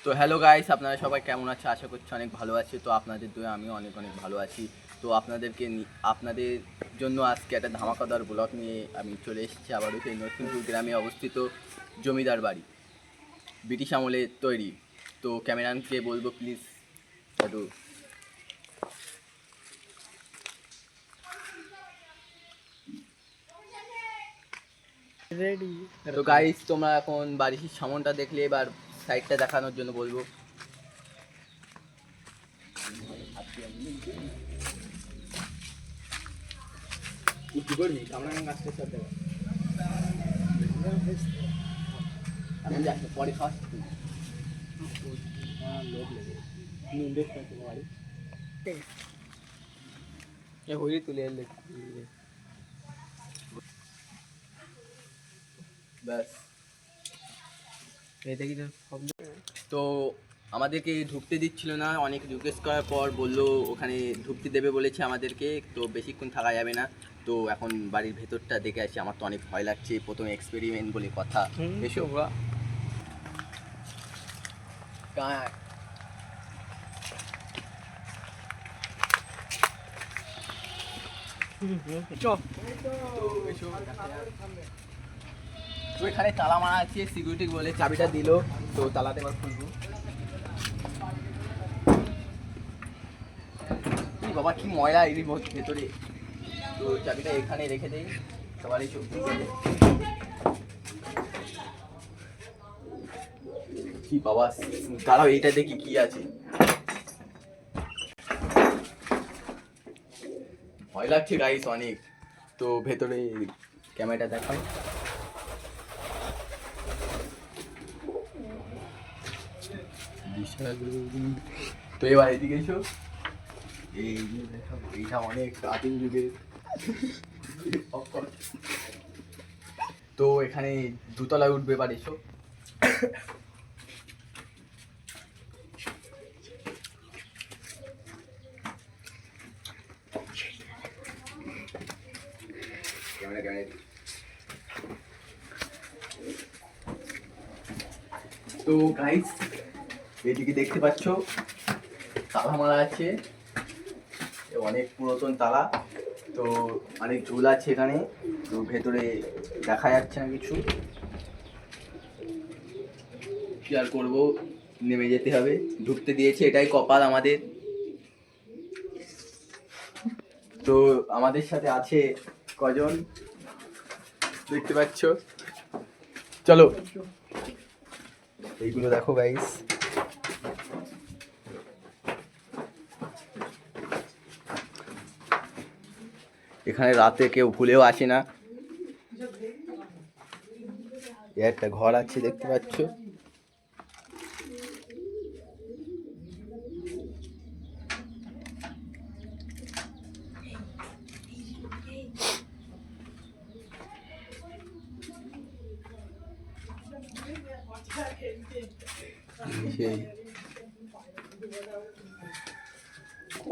তো hello guys, আপনারা সবাই কেমন আছে? আশা করছি অনেক ভালো আছে। তো আপনাদের দয়ে আমিও অনেক অনেক ভালো আছি। তো আপনাদের জন্য আজকে একটা ধামাকাদার ব্লগ নিয়ে আমি চলে এসেছি আবারও সেই নরসিংপুর গ্রামে অবস্থিত জমিদার বাড়ি, ব্রিটিশ আমলের তৈরি। তো ক্যামেরাম্যানকে বলবো প্লিজ একটু। রেডি। তো গাইস, তোমরা এখন বাড়ির সামনটা দেখলে এবার সাইডটা দেখানোর জন্য বলবো। কি করবি কামরাঙ্গা গাছটার সাথে আমি যাচ্ছি পরে খাওয়াচ্ছি। লোক লেগে নুন দেখতে বাড়ি এ হয়ে তুলে এলে ব্যাস। এই দেখি তো আমাদেরকে ঢুকতে দিচ্ছিল না, অনেক রিকোয়েস্ট করার পর বললো ওখানে ঢুকতে দেবে বলেছে আমাদেরকে, তো বেশিক্ষণ থাকা যাবে না। তো এখন বাড়ির ভেতরটা দেখে আসি, আমার তো অনেক ভয় লাগছে, প্রথম এক্সপেরিমেন্ট বলে কথা। এসো কার তো এখানে তালা মারা আছে, সিকিউরিটি বলে চাবিটা দিল, তো তালাতে এবার খুলবো। বাবা কি ময়লা এরই ভেতরে, তো চাবিটা এখানে রেখে দেই সবারই চোখ কি বাবা। দাঁড়াও, এইটা দেখি কি আছে, ভয় লাগছে গাইস অনেক। তো ভেতরে ক্যামেরাটা দেখাই। তো এবার এদিকে এসো, এই যে দেখাবো, এইটা অনেক আদিম যুগের। তো এখানে দুতলায় উঠবে, এবার এসো। তো গাইস, এদিকে দেখতে পাচ্ছ তালা মারা আছে, অনেক পুরাতন তালা, তো অনেক ঝুল আছে এখানে, তো ভেতরে দেখা যাচ্ছে না কিছু, কি আর করবো, নেমে যেতে হবে। ঢুকতে দিয়েছে, এটাই কপাল আমাদের। তো আমাদের সাথে আছে কজন দেখতে পাচ্ছ, চলো এইগুলো দেখো গাইস। এখানে রাতে কেউ ভুলেও আসে না, একটা ঘর আছে দেখতে পাচ্ছ।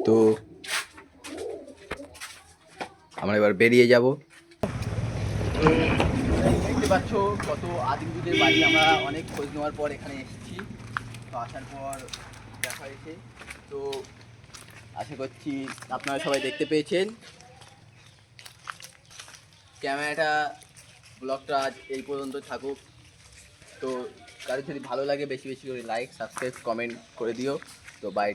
তো আমরা এবার বেরিয়ে যাব। দেখতে পাচ্ছ কত আদিম যুগের বাড়ি, আমরা অনেক খোঁজ নেওয়ার পর এখানে এসেছি। তো আসার পর দেখা হয়েছে, তো আশা করছি আপনারা সবাই দেখতে পেয়েছেন। ক্যামেরাটা ব্লগটা আজ এই পর্যন্ত থাকুক। তো কারো যদি ভালো লাগে বেশি বেশি করে লাইক, সাবস্ক্রাইব, কমেন্ট করে দিও। তো বাই।